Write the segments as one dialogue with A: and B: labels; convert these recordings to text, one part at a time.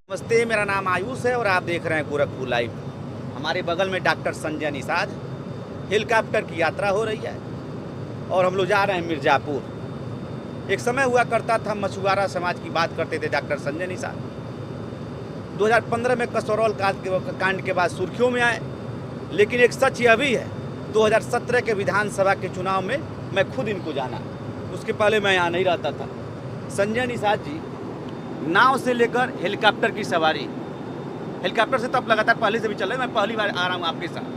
A: नमस्ते, मेरा नाम आयुष है और आप देख रहे हैं गोरखपुर लाइव। हमारे बगल में डॉक्टर संजय निषाद हेलीकॉप्टर की यात्रा हो रही है और हम लोग जा रहे हैं मिर्ज़ापुर। एक समय हुआ करता था, मछुआरा समाज की बात करते थे डॉक्टर संजय निषाद। 2015 में कसौरौल कांड के बाद सुर्खियों में आए, लेकिन एक सच यह भी है 2017 के विधानसभा के चुनाव में मैं खुद इनको जाना, उसके पहले मैं यहाँ नहीं रहता था। संजय निषाद जी नाव से लेकर हेलीकॉप्टर की सवारी, हेलीकॉप्टर से तो आप लगातार पहले से भी चल रहे हैं, मैं पहली बार आ रहा हूँ आपके साथ,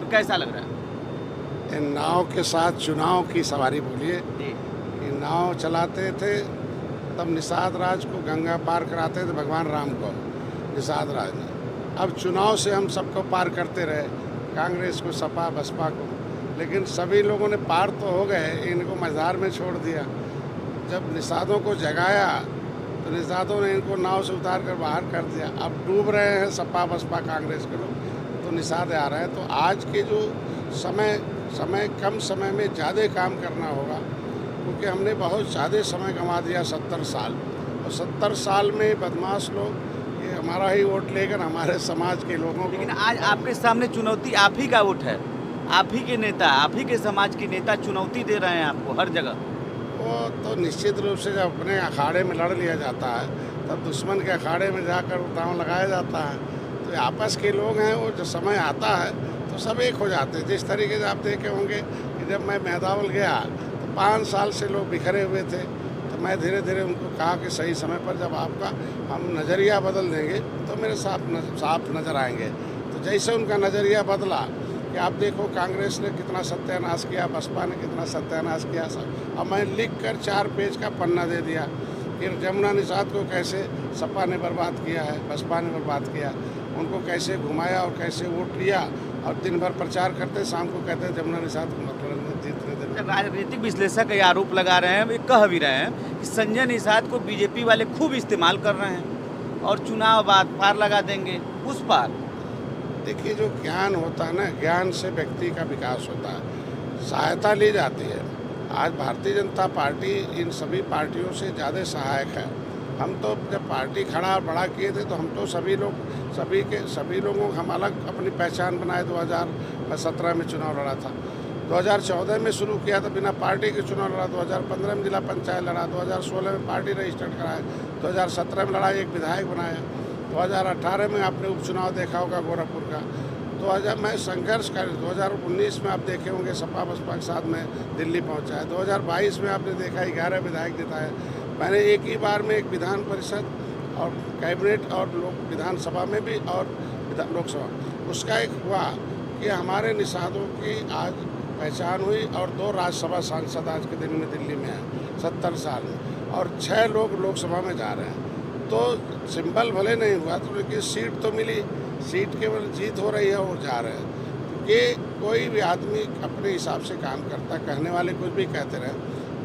A: तो कैसा लग रहा है?
B: नाव के साथ चुनाव की सवारी बोलिए
A: जी,
B: कि नाव चलाते थे तब निषाद राज को गंगा पार कराते थे भगवान राम को, निषाद राज ने। अब चुनाव से हम सबको पार करते रहे, कांग्रेस को, सपा बसपा को, लेकिन सभी लोगों ने पार तो हो गए, इनको मझधार में छोड़ दिया। जब निषादों को जगाया तो निषादों ने इनको नाव से उतार कर बाहर कर दिया। अब डूब रहे हैं सपा बसपा कांग्रेस के लोग, तो निषाद आ रहे हैं। तो आज के जो समय कम समय में ज़्यादा काम करना होगा, क्योंकि हमने बहुत ज़्यादा समय गंवा दिया, 70 साल। और 70 साल में बदमाश लोग ये हमारा ही वोट लेकर हमारे समाज के लोगों को।
A: लेकिन आज आपके सामने चुनौती आप ही का वोट है, आप ही के नेता, आप ही के समाज के नेता चुनौती दे रहे हैं आपको हर जगह।
B: वो तो निश्चित रूप से जब अपने अखाड़े में लड़ लिया जाता है तब दुश्मन के अखाड़े में जाकर दांव लगाया जाता है। तो आपस के लोग हैं, वो जो समय आता है तो सब एक हो जाते हैं। जिस तरीके से आप देखे होंगे कि जब मैं मेहदावल गया तो 5 साल से लोग बिखरे हुए थे, तो मैं धीरे धीरे उनको कहा कि सही समय पर जब आपका हम नज़रिया बदल देंगे तो मेरे साफ नज़र आएंगे। तो जैसे उनका नज़रिया बदला कि आप देखो कांग्रेस ने कितना सत्यानाश किया, बसपा ने कितना सत्यानाश किया सब। अब मैं लिख कर 4 पेज का पन्ना दे दिया कि जमुना निषाद को कैसे सपा ने बर्बाद किया है, बसपा ने बर्बाद किया, उनको कैसे घुमाया और कैसे वोट लिया, और दिन भर प्रचार करते, शाम को कहते हैं जमुना निषाद को मतलब जीतने देना।
A: राजनीतिक विश्लेषक ये आरोप लगा रहे हैं, वे कह भी रहे हैं कि संजय निषाद को बीजेपी वाले खूब इस्तेमाल कर रहे हैं और चुनाव बाद पार लगा देंगे उस पार।
B: देखिए, जो ज्ञान होता है ना, ज्ञान से व्यक्ति का विकास होता है, सहायता ली जाती है। आज भारतीय जनता पार्टी इन सभी पार्टियों से ज़्यादा सहायक है। हम तो जब पार्टी खड़ा बड़ा किए थे तो हम तो सभी लोगों हम अलग अपनी पहचान बनाए। 2017 में चुनाव लड़ा था, 2014 में शुरू किया था बिना पार्टी के चुनाव लड़ा, 2015 में जिला पंचायत लड़ा, 2016 में पार्टी रजिस्टर्ड कराया, 2017 में लड़ा, एक विधायक बनाया, 2018 में आपने उपचुनाव देखा होगा गोरखपुर का। 2000 में संघर्ष कर 2019 में आप देखे होंगे सपा बसपा के साथ में दिल्ली पहुंचा है। 2022 में आपने देखा 11 विधायक जिताए। मैंने एक ही बार में एक विधान परिषद और कैबिनेट और विधानसभा में भी और लोकसभा, उसका एक हुआ कि हमारे निषादों की आज पहचान हुई और 2 राज्यसभा सांसद आज के दिन में दिल्ली में हैं 70 साल में, और 6 लोग लोकसभा में जा रहे हैं। तो सिंबल भले नहीं हुआ तो लेकिन सीट तो मिली, सीट केवल जीत हो रही है और जा रहे हैं। ये कोई भी आदमी अपने हिसाब से काम करता, कहने वाले कुछ भी कहते रहे,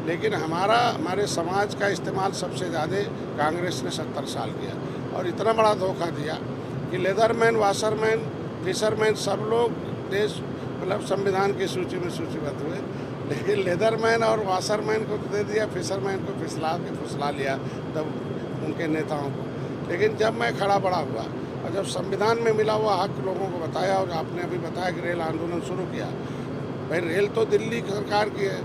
B: लेकिन हमारे समाज का इस्तेमाल सबसे ज़्यादा कांग्रेस ने 70 साल किया और इतना बड़ा धोखा दिया कि लेदरमैन, वाशरमैन, फिशरमैन सब लोग देश मतलब संविधान की सूची में सूचीबद्ध हुए, लेकिन लेदरमैन और वाशरमैन को दे दिया, फिशरमैन को फुसला लिया तब उनके नेताओं को। लेकिन जब मैं खड़ा बड़ा हुआ और जब संविधान में मिला हुआ हक लोगों को बताया, और आपने अभी बताया कि रेल आंदोलन शुरू किया, भाई रेल तो दिल्ली सरकार की है,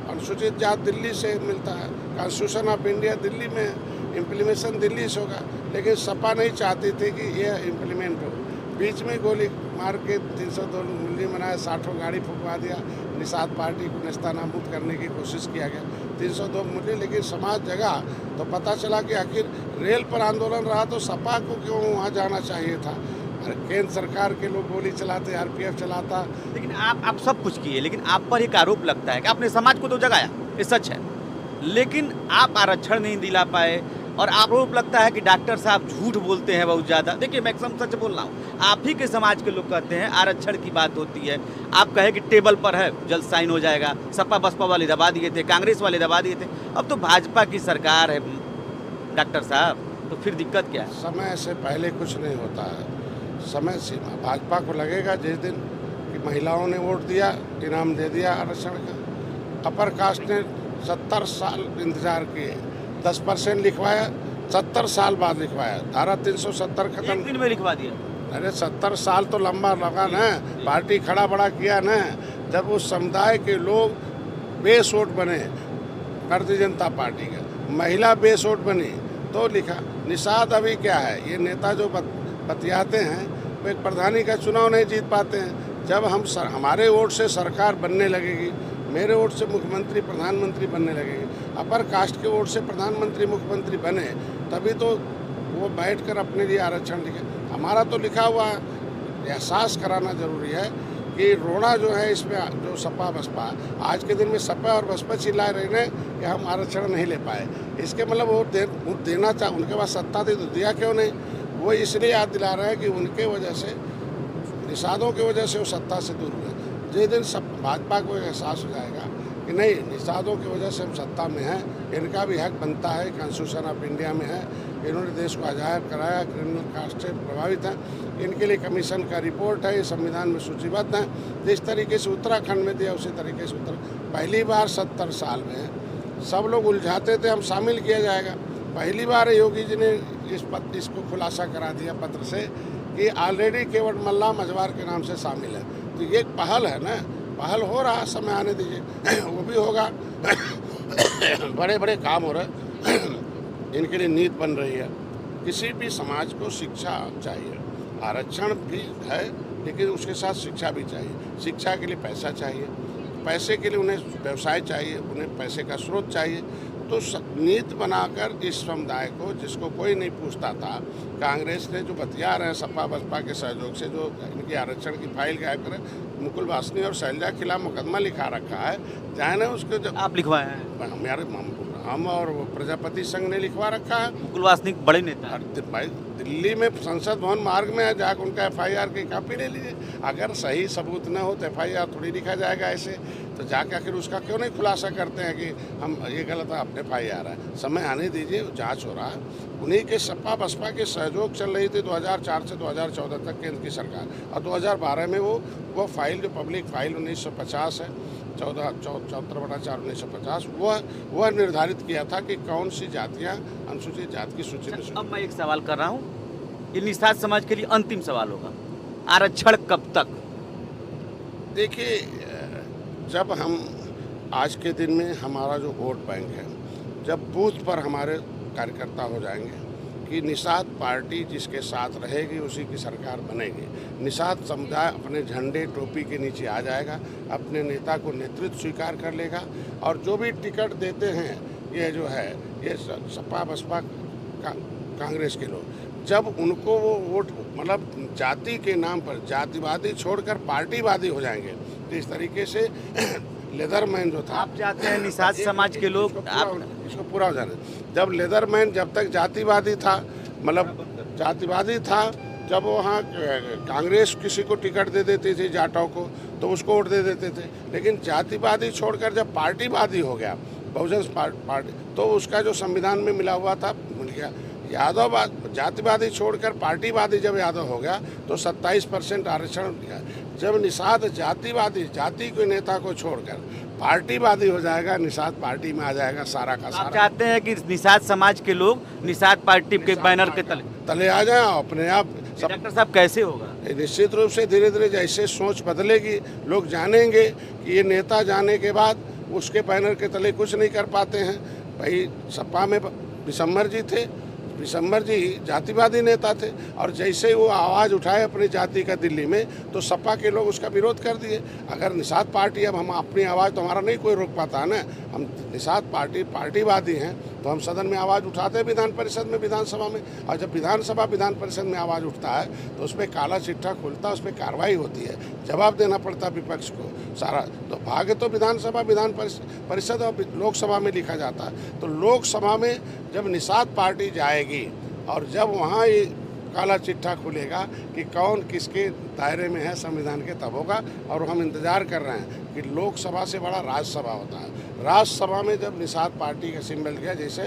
B: अनुसूचित जात दिल्ली से मिलता है, कॉन्स्टिट्यूशन ऑफ इंडिया दिल्ली में, इम्प्लीमेशन दिल्ली से होगा, लेकिन सपा नहीं चाहती थी कि यह इम्प्लीमेंट हो। बीच में गोली मार के 302 मूल्य बनाया, 60 गाड़ी फुकवा दिया, निषाद पार्टी को नेस्तानाबूद करने की कोशिश किया गया, 302 मूल्य। लेकिन समाज जगा तो पता चला कि आखिर रेल पर आंदोलन रहा तो सपा को क्यों वहाँ जाना चाहिए था। केंद्र सरकार के लोग गोली चलाते, आरपीएफ चलाता।
A: लेकिन आप सब कुछ किए, लेकिन आप पर एक आरोप लगता है कि आपने समाज को तो जगाया, ये सच है, लेकिन आप आरक्षण नहीं दिला पाए, और आरोप लगता है कि डॉक्टर साहब झूठ बोलते हैं बहुत ज़्यादा। देखिए, मैक्सिमम सच बोल रहा हूँ, आप ही के समाज के लोग कहते हैं आरक्षण की बात होती है, आप कहे कि टेबल पर है, जल्द साइन हो जाएगा, सपा बसपा वाले दबा दिए थे, कांग्रेस वाले दबा दिए थे, अब तो भाजपा की सरकार है डॉक्टर साहब, तो फिर दिक्कत क्या है?
B: समय से पहले कुछ नहीं होता है, समय सीमा। भाजपा को लगेगा जिस दिन कि महिलाओं ने वोट दिया, इनाम दे दिया आरक्षण का। अपर कास्ट ने 70 साल इंतजार किए, 10% लिखवाया, 70 साल बाद लिखवाया। धारा 370
A: एक
B: खत्म।
A: दिन में लिखवा दिया।
B: अरे 70 साल तो लंबा लगा ना, पार्टी खड़ा बड़ा किया ना। जब उस समुदाय के लोग बेस वोट बने भारतीय जनता पार्टी का, महिला बेस वोट बनी तो लिखा। निषाद अभी क्या है, ये नेता जो बतियाते हैं वो एक प्रधानी का चुनाव नहीं जीत पाते हैं। जब हमारे वोट से सरकार बनने लगेगी, मेरे वोट से मुख्यमंत्री प्रधानमंत्री बनने लगेगी, अपर कास्ट के वोट से प्रधानमंत्री मुख्यमंत्री बने, तभी तो वो बैठकर अपने लिए आरक्षण लिखे। हमारा तो लिखा हुआ है। एहसास कराना जरूरी है कि रोड़ा जो है इसमें, जो सपा बसपा, आज के दिन में सपा और बसपा चिल्ला रहे हैं कि हम आरक्षण नहीं ले पाए। इसके मतलब वो देना चाह, उनके पास सत्ता थी तो दिया क्यों नहीं? वो इसलिए याद दिला रहे हैं कि उनके वजह से, निषादों की वजह से वो सत्ता से दूर हुए। जिस दिन सब भाजपा को एहसास हो जाएगा कि नहीं, निषादों की वजह से हम सत्ता में हैं, इनका भी हक बनता है, कॉन्स्टिट्यूशन ऑफ इंडिया में है, इन्होंने देश को आज़ाद कराया, क्रिमिनल कास्ट से प्रभावित हैं, इनके लिए कमीशन का रिपोर्ट है, ये संविधान में सूचीबद्ध है। जिस तरीके से उत्तराखंड में दिया उसी तरीके से पहली बार 70 साल में सब लोग उलझाते थे हम शामिल किया जाएगा। पहली बार योगी जी ने इसको खुलासा करा दिया पत्र से कि ऑलरेडी केवट मल्ला मझवार के नाम से शामिल है। तो ये एक पहल है ना, पहल हो रहा, समय आने दीजिए, वो भी होगा। बड़े बड़े काम हो रहे, इनके लिए नीति बन रही है। किसी भी समाज को शिक्षा चाहिए, आरक्षण भी है लेकिन उसके साथ शिक्षा भी चाहिए। शिक्षा के लिए पैसा चाहिए, पैसे के लिए उन्हें व्यवसाय चाहिए, उन्हें पैसे का स्रोत चाहिए। तो नीति बनाकर इस समुदाय को, जिसको कोई नहीं पूछता था, कांग्रेस ने जो बतिया रहे हैं सपा बसपा के सहयोग से, जो इनकी आरक्षण की फाइल गायब करें, मुकुल वासनी और शैलजा के खिलाफ मुकदमा लिखा रखा है, चाहे ना उसको जब
A: आप लिखवाए हैं?
B: हमारे हम और प्रजापति संघ ने लिखवा रखा है।
A: मुकुल वासनिक बड़े नेता हैं।
B: भाई दिल्ली में संसद भवन मार्ग में है, जाकर उनका FIR की कॉपी ले लीजिए। अगर सही सबूत न हो तो FIR थोड़ी लिखा जाएगा ऐसे। तो जाकर आखिर उसका क्यों नहीं खुलासा करते हैं कि हम ये गलत है, अपने FIR है। समय आने दीजिए, जांच हो रहा है। उन्हीं के सपा बसपा के सहयोग चल रही थी 2004 से 2014 तक केंद्र की सरकार, और 2012 में वो फाइल, जो पब्लिक फाइल 1950 है, 74/4/1950, वह निर्धारित किया था कि कौन सी जातियां अनुसूचित जाति की सूची में।
A: अब मैं एक सवाल कर रहा हूँ, ये निषाद समाज के लिए अंतिम सवाल होगा, आरक्षण कब तक?
B: देखिए, जब हम आज के दिन में हमारा जो वोट बैंक है, जब बूथ पर हमारे कार्यकर्ता हो जाएंगे कि निषाद पार्टी जिसके साथ रहेगी उसी की सरकार बनेगी, निषाद समुदाय अपने झंडे टोपी के नीचे आ जाएगा, अपने नेता को नेतृत्व स्वीकार कर लेगा, और जो भी टिकट देते हैं ये जो है, ये सपा बसपा कांग्रेस के लोग, जब उनको वो वोट, मतलब जाति के नाम पर जातिवादी छोड़कर पार्टीवादी हो जाएंगे, तो इस तरीके से लेदरमैन जो था,
A: आप चाहते हैं निषाद समाज के लोग,
B: इसको पूरा हो जाने। जब लेदरमैन जब तक जातिवादी था, मतलब जातिवादी था, जब वहाँ कांग्रेस किसी को टिकट दे देती थी जाटों को, तो उसको वोट दे देते थे। लेकिन जातिवादी छोड़कर जब पार्टीवादी हो गया, बहुजन पार्टी, तो उसका जो संविधान में मिला हुआ था मिल गया। यादव जातिवादी छोड़कर पार्टीवादी जब यादव हो गया तो 27% आरक्षण दिया। जब निषाद जातिवादी, जाति के नेता को छोड़कर पार्टीवादी हो जाएगा, निषाद पार्टी में आ जाएगा सारा का सारा।
A: आप चाहते हैं कि निषाद समाज के लोग निषाद पार्टी के बैनर के तले
B: आ जाए अपने आप।
A: डॉक्टर साहब, कैसे होगा?
B: निश्चित रूप से धीरे धीरे जैसे सोच बदलेगी, लोग जानेंगे कि ये नेता जाने के बाद उसके बैनर के तले कुछ नहीं कर पाते हैं। भाई सपा में विशंबर जी थे, विशंबर जी जातिवादी नेता थे, और जैसे ही वो आवाज़ उठाए अपनी जाति का दिल्ली में, तो सपा के लोग उसका विरोध कर दिए। अगर निषाद पार्टी, अब हम अपनी आवाज़, तो हमारा नहीं कोई रोक पाता है ना, हम निषाद पार्टीवादी हैं, तो हम सदन में आवाज़ उठाते हैं, विधान परिषद में, विधानसभा में। और जब विधान परिषद में आवाज़ उठता है तो उस पर काला चिट्ठा खुलता है, उस पर कार्रवाई होती है, जवाब देना पड़ता विपक्ष को सारा। तो भाग्य तो विधान परिषद और लोकसभा में लिखा जाता है। तो लोकसभा में जब निषाद पार्टी जाएगी और जब वहाँ ये काला चिट्ठा खुलेगा कि कौन किसके दायरे में है संविधान के, तब होगा। और हम इंतज़ार कर रहे हैं कि लोकसभा से बड़ा राज्यसभा होता है। राज्यसभा में जब निषाद पार्टी का सिंबल गया, जैसे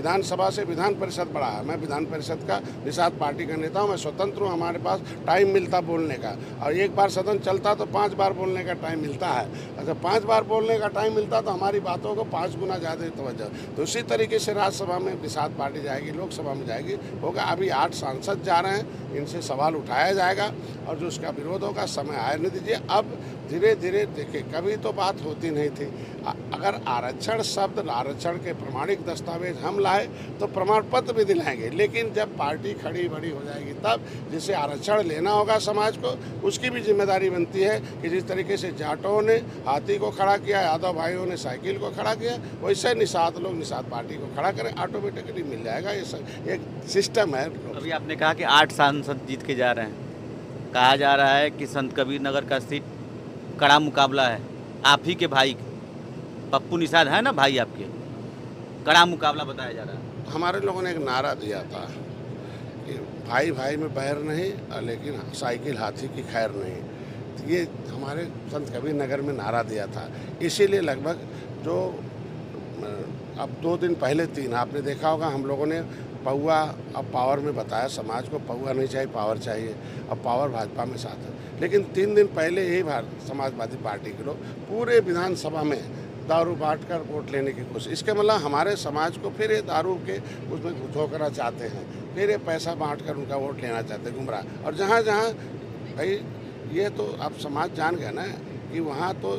B: विधानसभा से विधान परिषद बढ़ा है। मैं विधान परिषद का निषाद पार्टी का नेता हूँ, मैं स्वतंत्र हूँ, हमारे पास टाइम मिलता बोलने का। और एक बार सदन चलता तो 5 बार बोलने का टाइम मिलता है। अगर 5 बार बोलने का टाइम मिलता तो हमारी बातों को 5 गुना ज़्यादा तवज्जो। तो इसी तरीके से राज्यसभा में निषाद पार्टी जाएगी, लोकसभा में जाएगी, होगा। अभी 8 सांसद जा रहे हैं, इनसे सवाल उठाया जाएगा और जो उसका विरोध होगा समय आने दीजिए। अब धीरे धीरे देखिए, कभी तो बात होती नहीं थी। अगर आरक्षण शब्द, आरक्षण के प्रमाणिक दस्तावेज हम लाए तो प्रमाण पत्र भी दिलाएंगे, लेकिन जब पार्टी खड़ी बड़ी हो जाएगी तब जिसे आरक्षण लेना होगा समाज को, उसकी भी जिम्मेदारी बनती है कि जिस तरीके से जाटों ने हाथी को खड़ा किया, यादव भाइयों ने साइकिल को खड़ा किया, वैसे निषाद लोग निषाद पार्टी को खड़ा करें, ऑटोमेटिकली मिल जाएगा। ये एक सिस्टम है।
A: अभी आपने कहा कि 8 सांसद जीत के जा रहे हैं। कहा जा रहा है कि संत कबीर नगर का सीट कड़ा मुकाबला है, आप ही के भाई पप्पू निषाद है ना भाई आपके, कड़ा मुकाबला बताया जा रहा है।
B: हमारे लोगों ने एक नारा दिया था कि भाई भाई में बैर नहीं, लेकिन साइकिल हाथी की खैर नहीं। तो ये हमारे संत कबीर नगर में नारा दिया था। इसीलिए लगभग जो अब 2 दिन पहले 3 आपने देखा होगा, हम लोगों ने पौआ अब पावर में बताया समाज को, पौआ नहीं चाहिए, पावर चाहिए। अब पावर भाजपा में साथ है। लेकिन 3 दिन पहले यही समाजवादी पार्टी के लोग पूरे विधानसभा में दारू बांट कर वोट लेने की कोशिश। इसके मतलब हमारे समाज को फिर ये दारू के उसमें झोंकना चाहते हैं, फिर ये पैसा बांट कर उनका वोट लेना चाहते हैं, गुमराह। और जहाँ जहाँ भाई ये तो अब समाज जान गया ना कि वहाँ तो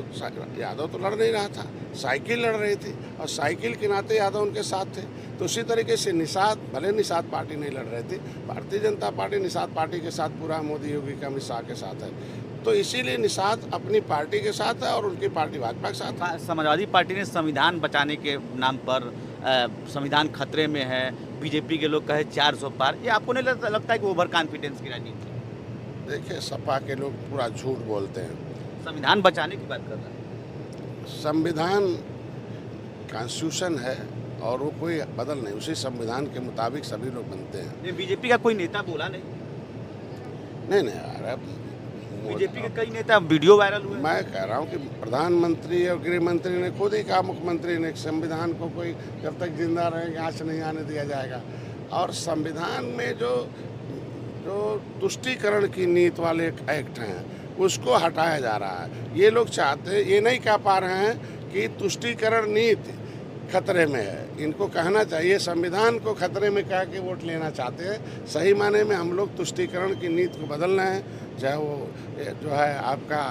B: यादव तो लड़ नहीं रहा था, साइकिल लड़ रही थी, और साइकिल के नाते यादव उनके साथ थे। तो उसी तरीके से निषाद, भले निषाद पार्टी नहीं लड़ रही थी, भारतीय जनता पार्टी निषाद पार्टी के साथ पूरा मोदी योगी का अमित शाह के साथ है। तो इसीलिए निषाद अपनी पार्टी के साथ है और उनकी पार्टी भाजपा के साथ है।
A: समाजवादी पार्टी ने संविधान बचाने के नाम पर संविधान खतरे में है, बीजेपी के लोग कहे 400 पार। ये आपको नहीं लगता है कि ओवर कॉन्फिडेंस की राजनीति?
B: देखिए, सपा के लोग पूरा झूठ बोलते हैं।
A: संविधान बचाने की बात कर रहे हैं।
B: संविधान कॉन्स्टिट्यूशन है और वो कोई बदल नहीं, उसी संविधान के मुताबिक सभी लोग बनते हैं।
A: बीजेपी का कोई नेता बोला नहीं?
B: नहीं यार,
A: बीजेपी के कई नेता वीडियो वायरल हुए।
B: मैं कह रहा हूँ कि प्रधानमंत्री और गृह मंत्री ने खुद ही कहा, मुख्यमंत्री ने, संविधान को कोई जब तक जिंदा रहेगा आँच नहीं आने दिया जाएगा। और संविधान में जो तुष्टीकरण की नीति वाले एक्ट हैं उसको हटाया जा रहा है। ये लोग चाहते, ये नहीं कह पा रहे हैं कि तुष्टीकरण नीति खतरे में है। इनको कहना चाहिए संविधान को खतरे में कह के वोट लेना चाहते हैं। सही माने में हम लोग तुष्टीकरण की नीति को बदलना है, चाहे वो जो है आपका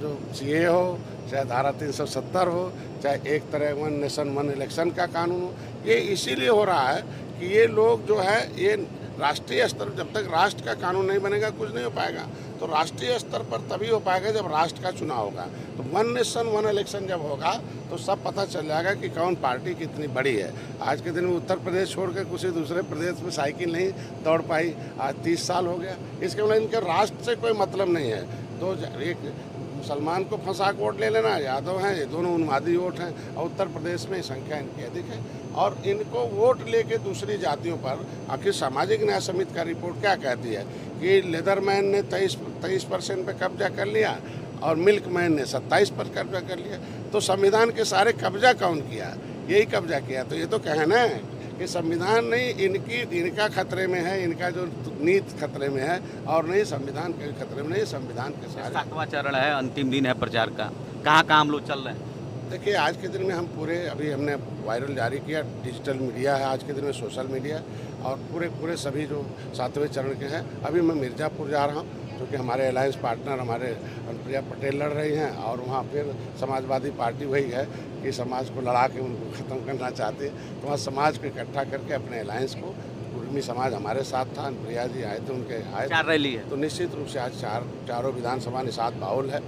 B: जो सीए हो, चाहे धारा 370 हो, चाहे एक तरह 1 नेशन 1 इलेक्शन का कानून हो। ये इसीलिए हो रहा है कि ये लोग जो है, ये राष्ट्रीय स्तर, जब तक राष्ट्र का कानून नहीं बनेगा कुछ नहीं हो पाएगा। तो राष्ट्रीय स्तर पर तभी हो पाएगा जब राष्ट्र का चुनाव होगा। तो 1 नेशन 1 इलेक्शन जब होगा तो सब पता चल जाएगा कि कौन पार्टी कितनी बड़ी है। आज के दिन में उत्तर प्रदेश छोड़ कर किसी दूसरे प्रदेश में साइकिल नहीं दौड़ पाई, आज 30 साल हो गया। इसके मतलब इनके राष्ट्र से कोई मतलब नहीं है। तो एक मुसलमान को फंसा के वोट ले लेना, यादव हैं, ये दोनों उन्मादी वोट हैं, और उत्तर प्रदेश में संख्या इनकी अधिक है। और इनको वोट लेके दूसरी जातियों पर, आखिर सामाजिक न्याय समिति का रिपोर्ट क्या कहती है कि लेदरमैन ने 23% पे कब्जा कर लिया और मिल्कमैन ने 27 पर कब्जा कर लिया। तो संविधान के सारे कब्जा कौन किया? यही कब्जा किया। तो ये तो कहना है कि संविधान नहीं, इनका खतरे में है, इनका जो नीति खतरे में है, और नहीं संविधान के खतरे में नहीं, संविधान के सारे।
A: 7वां चरण है, अंतिम दिन है प्रचार का, कहाँ हम लोग चल रहे हैं?
B: देखिए, आज के दिन में हम पूरे, अभी हमने वायरल जारी किया, डिजिटल मीडिया है आज के दिन में, सोशल मीडिया, और पूरे सभी जो 7वें चरण के हैं। अभी मैं मिर्ज़ापुर जा रहा हूँ क्योंकि हमारे अलायंस पार्टनर हमारे अनुप्रिया पटेल लड़ रही हैं, और वहाँ फिर समाजवादी पार्टी वही है कि समाज को लड़ा के उनको ख़त्म करना चाहते हैं। तो वहाँ समाज को इकट्ठा करके अपने अलायंस को, कुर्मी समाज हमारे साथ था, अनुप्रिया जी आए थे, उनके आए
A: 4 रैली है।
B: तो निश्चित रूप से आज चारों विधानसभा निषाद बाउल है,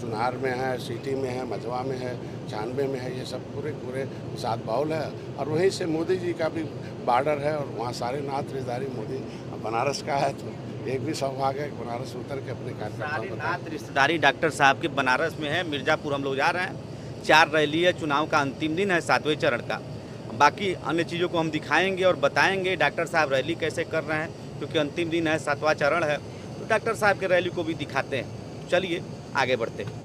B: चुनार में है, सिटी में है, मझवा में है, 96 में है, ये सब पूरे निषाद बाउल है। और वहीं से मोदी जी का भी बॉर्डर है, और वहाँ सारे नाथ रिश्तेदारी मोदी बनारस का है। तो एक भी सौभाग्य है बनारस उतर के अपने
A: कार्यकर्ताओं रिश्तेदारी डॉक्टर साहब के बनारस में है। मिर्ज़ापुर हम लोग जा रहे हैं, 4 रैली है, चुनाव का अंतिम दिन है 7वें चरण का। बाकी अन्य चीज़ों को हम दिखाएंगे और बताएंगे डॉक्टर साहब रैली कैसे कर रहे हैं, क्योंकि अंतिम दिन है, 7वां चरण है, तो डॉक्टर साहब के रैली को भी दिखाते हैं। चलिए आगे बढ़ते हैं।